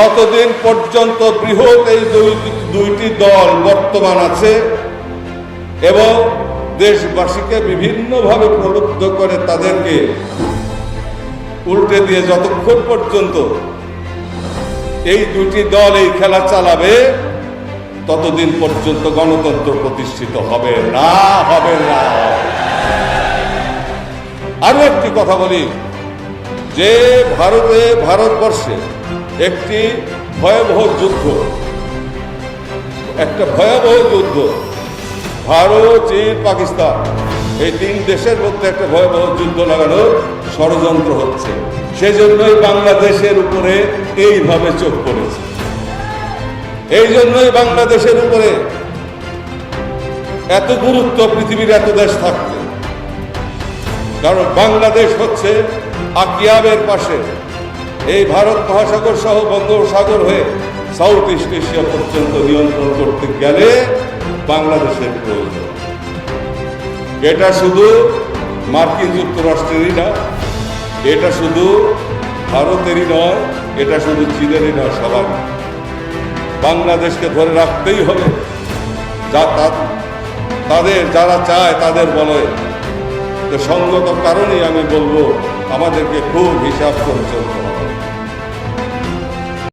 কতদিন পর্যন্ত বৃহৎ এই দুইটি দল বর্তমান আছে এবং দেশবাসীকে বিভিন্নভাবে প্রলুব্ধ করে তাদেরকে উল্টে দিয়ে যতক্ষণ পর্যন্ত এই দুটি দল এই খেলা চালাবে ততদিন পর্যন্ত গণতন্ত্র প্রতিষ্ঠিত হবে না। আরো একটি কথা বলি যে ভারতবর্ষে একটি ভয়াবহ যুদ্ধ ভারত, চীন, পাকিস্তান এই তিন দেশের মধ্যে একটা ভয়াবহ যুদ্ধ লাগানোর ষড়যন্ত্র হচ্ছে। সেজন্যই বাংলাদেশের উপরে এইভাবে চোখ পড়েছে, এই জন্যই বাংলাদেশের উপরে এত গুরুত্ব পৃথিবীর এত দেশ থাকতে, কারণ বাংলাদেশ হচ্ছে আকিয়াবের পাশে এই ভারত মহাসাগর সহ বঙ্গোপসাগর হয়ে সাউথ ইস্ট এশিয়া পর্যন্ত নিয়ন্ত্রণ করতে গেলে বাংলাদেশের প্রয়োজন। এটা শুধু মার্কিন যুক্তরাষ্ট্রেরই না, এটা শুধু ভারতেরই নয়, এটা শুধু চীনেরই নয়, সবার বাংলাদেশকে ধরে রাখতেই হবে। যারা চায় তাদের বলে সঙ্গত কারণেই আমি বলবো আমাদেরকে খুব হিসাব করে চলতে হবে।